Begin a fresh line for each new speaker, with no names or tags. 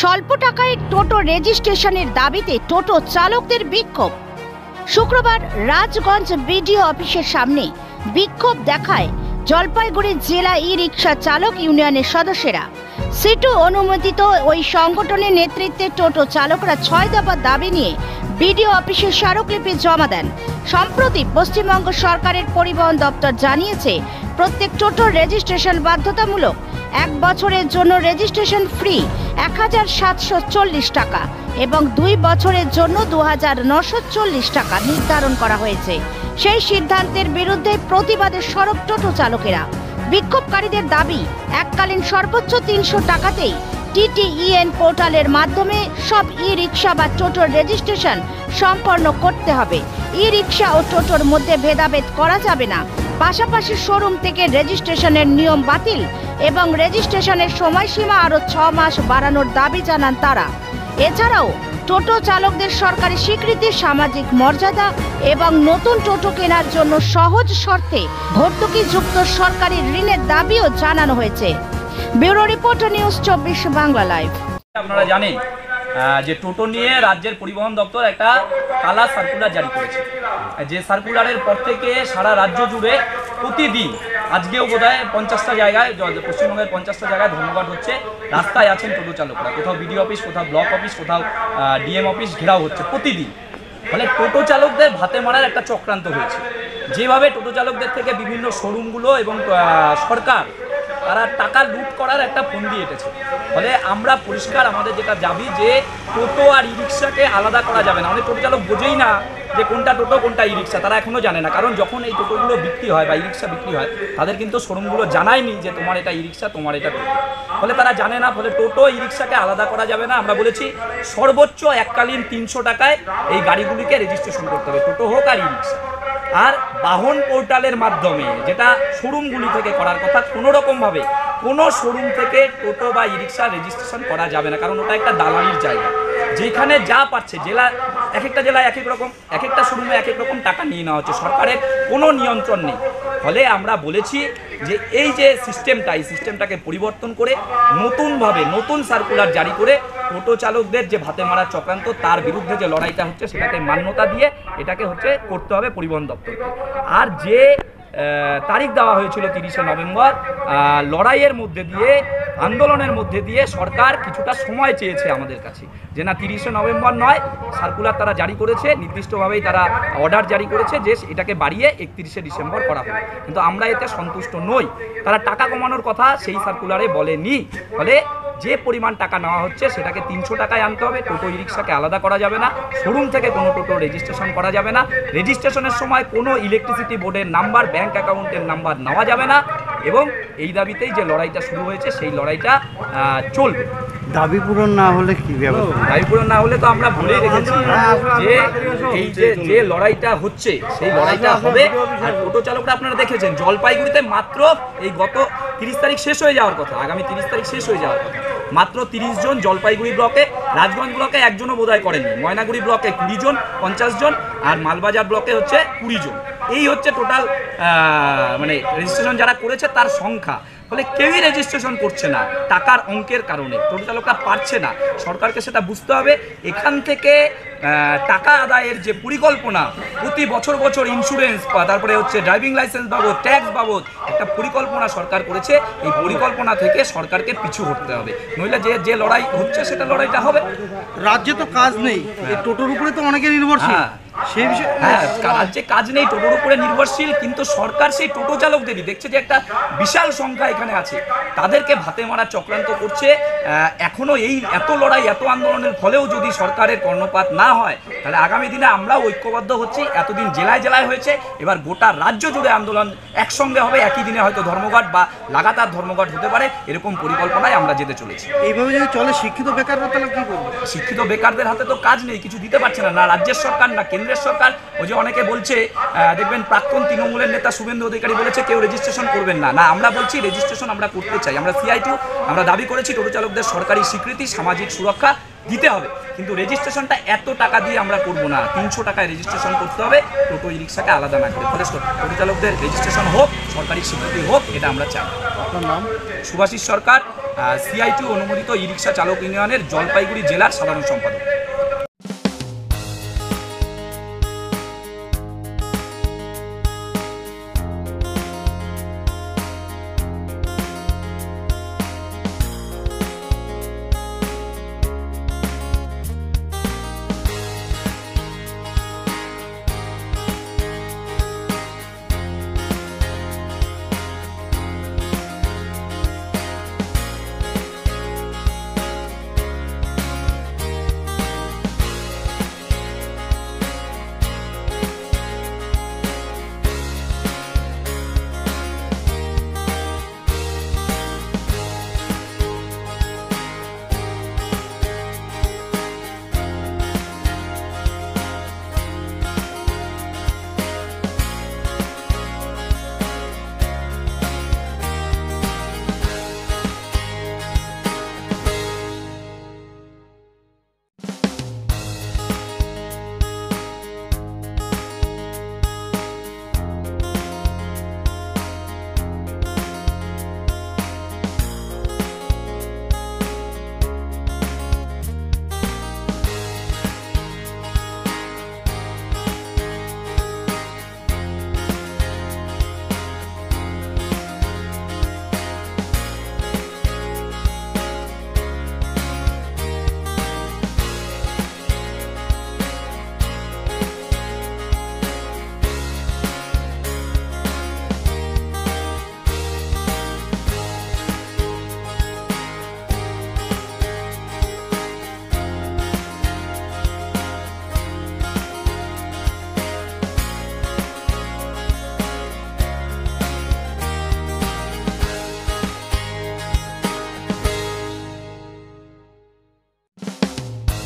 স্বল্প টাকায় টোটো রেজিস্ট্রেশনের দাবিতে টোটো চালকদের বিক্ষোভ। শুক্রবার রাজগঞ্জ বিডিও অফিসের সামনে বিক্ষোভ দেখায় জলপাইগুড়ি জেলা ই রিক্সা চালক ইউনিয়নের সদস্যরা। সিটু অনুমোদিত ওই সংগঠনের নেতৃত্বে টোটো চালকরা 6 দফা দাবি নিয়ে বিডিও অফিসে স্মারকলিপি জমা দেন। সম্প্রতি পশ্চিমবঙ্গ সরকারের পরিবহন দপ্তর জানিয়েছে প্রত্যেক টোটোর রেজিস্ট্রেশন বাধ্যতামূলক। 1 বছরের জন্য রেজিস্ট্রেশন ফ্রি 1740 টাকা এবং 2 বছরের জন্য 2940 টাকা নির্ধারণ করা হয়েছে। সেই সিদ্ধান্তের বিরুদ্ধে প্রতিবাদে সরব টোটো চালকেরা। বিক্ষোভকারীদের দাবি, এককালীন সর্বোচ্চ 300 টাকাতেই TTEN পোর্টালের মাধ্যমে সব ই রিক্সা বা টোটোর রেজিস্ট্রেশন সম্পন্ন করতে হবে। ই রিক্সা ও টোটোর মধ্যে ভেদাভেদ করা যাবে না। পাশাপাশি শোরুম থেকে রেজিস্ট্রেশনের নিয়ম বাতিল এবং রেজিস্ট্রেশনের সময়সীমা আরও 6 মাস বাড়ানোর দাবি জানান তারা। এছাড়াও টোটো চালকদের সরকারি স্বীকৃতি, সামাজিক মর্যাদা এবং নতুন টোটো কেনার জন্য সহজ শর্তে ভর্তুকিযুক্ত সরকারি ঋণের দাবিও জানানো হয়েছে। Bureau report, news 24 Bangla live.
আপনারা জানেন যে টোটো নিয়ে রাজ্যের পরিবহন দপ্তর একটা কালা সার্কুলার জারি করেছে। যে সার্কুলারের পর থেকে সারা রাজ্য জুড়ে প্রতিদিন, আজকেও বোধহয় 50টা জায়গায়, পশ্চিমবঙ্গের 50টা জায়গায় ধর্মঘট হচ্ছে। রাস্তায় আছেন টোটো চালকরা, কোথাও বিডিও অফিস, কোথাও ব্লক অফিস, কোথাও ডিএম অফিস ঘেরাও হচ্ছে প্রতিদিন। ফলে টোটো চালকদের ভাতে মারার একটা চক্রান্ত হয়েছে। যেভাবে টোটো চালকদের থেকে বিভিন্ন শোরুমগুলো এবং সরকার তারা টাকা লুট করার একটা ফন্দি এঁটেছে। ফলে আমরা পরিষ্কার আমাদের যেটা দাবি যে টোটো আর ই রিক্সাকে আলাদা করা যাবে না। অনেক টোটো চালক বোঝেই না যে কোনটা টোটো কোনটা ই রিক্সা, তারা এখনও জানে না। কারণ যখন এই টোটোগুলো বিক্রি হয় বা ই রিক্সা বিক্রি হয়, তাদের কিন্তু শোরুমগুলো জানায়নি যে তোমার এটা ই রিক্সা, তোমার এটা টোটো। ফলে তারা জানে না। ফলে টোটো ই রিক্সাকে আলাদা করা যাবে না। আমরা বলেছি সর্বোচ্চ এককালীন 300 টাকায় এই গাড়িগুলিকে রেজিস্ট্রেশন করতে হবে, টোটো হোক আর ই রিক্সা। আর বাহন পোর্টালের মাধ্যমে, যেটা শোরুমগুলি থেকে করার কথা, কোনোরকমভাবে কোনো শোরুম থেকে টোটো বা ই রিক্সা রেজিস্ট্রেশন করা যাবে না। কারণ ওটা একটা দালালির জায়গা, যেখানে যা পাচ্ছে জেলা, এক একটা জেলায় এক এক রকম, এক একটা শোরুমে এক এক রকম টাকা নিয়ে নেওয়া হচ্ছে। সরকারের কোনো নিয়ন্ত্রণ নেই। ফলে আমরা বলেছি যে এই যে সিস্টেমটা, এই সিস্টেমটাকে পরিবর্তন করে নতুনভাবে নতুন সার্কুলার জারি করে টোটো চালকদের যে ভাতে মারার চক্রান্ত, তার বিরুদ্ধে যে লড়াইটা হচ্ছে সেটাকে মান্যতা দিয়ে এটাকে করতে হবে পরিবহন দপ্তরকে। আর যে তারিখ দেওয়া হয়েছিল 30শে নভেম্বর, লড়াইয়ের মধ্যে দিয়ে, আন্দোলনের মধ্যে দিয়ে সরকার কিছুটা সময় চেয়েছে আমাদের কাছে, যে না 30শে নভেম্বর নয়, সার্কুলার তারা জারি করেছে, নির্দিষ্টভাবেই তারা অর্ডার জারি করেছে যে এটাকে বাড়িয়ে 31শে ডিসেম্বর করা হবে। কিন্তু আমরা এতে সন্তুষ্ট নই। তারা টাকা কমানোর কথা সেই সার্কুলারে বলেনি। ফলে যে পরিমাণ টাকা নেওয়া হচ্ছে সেটাকে 300 টাকায় আনতে হবে। টোটো ই রিক্সাকে আলাদা করা যাবে না। শোরুম থেকে কোনো টোটো রেজিস্ট্রেশন করা যাবে না। রেজিস্ট্রেশনের সময় কোনো ইলেকট্রিসিটি বোর্ডের নাম্বার, ব্যাংক অ্যাকাউন্টের নাম্বার নেওয়া যাবে না। এবং এই দাবিতেই যে লড়াইটা শুরু হয়েছে সেই লড়াইটা চলবে।
দাবি পূরণ না হলে কি ব্যবস্থা?
দাবি পূরণ না হলে তো আমরা বলেই রেখেছি যে এই যে লড়াইটা হচ্ছে সেই লড়াইটা হবে। আর টোটো চালকরা আপনারা দেখেছেন জলপাইগুড়িতে মাত্র এই গত 30 তারিখ শেষ হয়ে যাওয়ার কথা, আগামী 30 তারিখ শেষ হয়ে যাওয়ার কথা, মাত্র 30 জন জলপাইগুড়ি ব্লকে, রাজগঞ্জ ব্লকে একজনও বোধহয় করেনি, ময়নাগুড়ি ব্লকে 20 জন, 50 জন, আর মালবাজার ব্লকে হচ্ছে 20 জন। এই হচ্ছে টোটাল মানে রেজিস্ট্রেশন যারা করেছে তার সংখ্যা। ফলে কেউই রেজিস্ট্রেশন করছে না টাকার অঙ্কের কারণে। টোটো চালকরা পারছে না। সরকারকে সেটা বুঝতে হবে। এখান থেকে টাকা আদায়ের যে পরিকল্পনা, প্রতি বছর বছর ইন্স্যুরেন্স, তারপরে হচ্ছে ড্রাইভিং লাইসেন্স বাবদ, ট্যাক্স বাবদ একটা পরিকল্পনা সরকার করেছে। এই পরিকল্পনা থেকে সরকারকে পিছু হটতে হবে, নইলে যে লড়াই হচ্ছে সেটা লড়াইটা হবে।
রাজ্যে তো কাজ নেই, এই টোটোর উপরে তো অনেকে নির্ভরশীল। সেই বিষয়ে
রাজ্যে কাজ নেই, টোটোর উপরে নির্ভরশীল, কিন্তু সরকার সেই টোটো চালকদেরই দেখছে যে একটা বিশাল সংখ্যা এখানে আছে, তাদেরকে ভাতে মারার চক্রান্ত করছে। এখনো এই এত লড়াই, এত আন্দোলনের ফলেও যদি সরকারের কর্ণপাত না হয়, তাহলে আগামী দিনে আমরাও ঐক্যবদ্ধ হচ্ছি। এতদিন জেলায় জেলায় হয়েছে, এবার গোটা রাজ্য জুড়ে আন্দোলন একসঙ্গে হবে। একই দিনে হয়তো ধর্মঘট বা লাগাতার ধর্মঘট হতে পারে, এরকম পরিকল্পনায় আমরা যেতে চলেছি।
এইভাবে যদি চলে শিক্ষিত বেকাররা তাহলে কি করবে?
শিক্ষিত বেকারদের হাতে তো কাজ নেই, কিছু দিতে পারছে না, না রাজ্যের সরকার না কেন্দ্রের সরকার। ওই যে অনেকে বলছে, দেখবেন প্রাক্তন তৃণমূলের নেতা শুভেন্দু অধিকারী বলেছে কেউ রেজিস্ট্রেশন করবেন না। না, আমরা বলছি রেজিস্ট্রেশন আমরা করতে চাই। আমরা CI2 আমরা দাবি করেছি টোটো চালকদের সরকারি স্বীকৃতি, সামাজিক সুরক্ষা দিতে হবে, কিন্তু রেজিস্ট্রেশনটা এত টাকা দিয়ে আমরা করব না। 300 টাকায় রেজিস্ট্রেশন করতে হবে, টোটো ই রিক্সাকে আলাদা না করে। ফলে টোটো চালকদের রেজিস্ট্রেশন হোক, সরকারি স্বীকৃতি হোক, এটা আমরা চাই।
আপনার নাম?
সুভাষিস সরকার,
সিআইটি অনুমোদিত ই রিক্সা চালক ইউনিয়নের জলপাইগুড়ি জেলার সাধারণ সম্পাদক।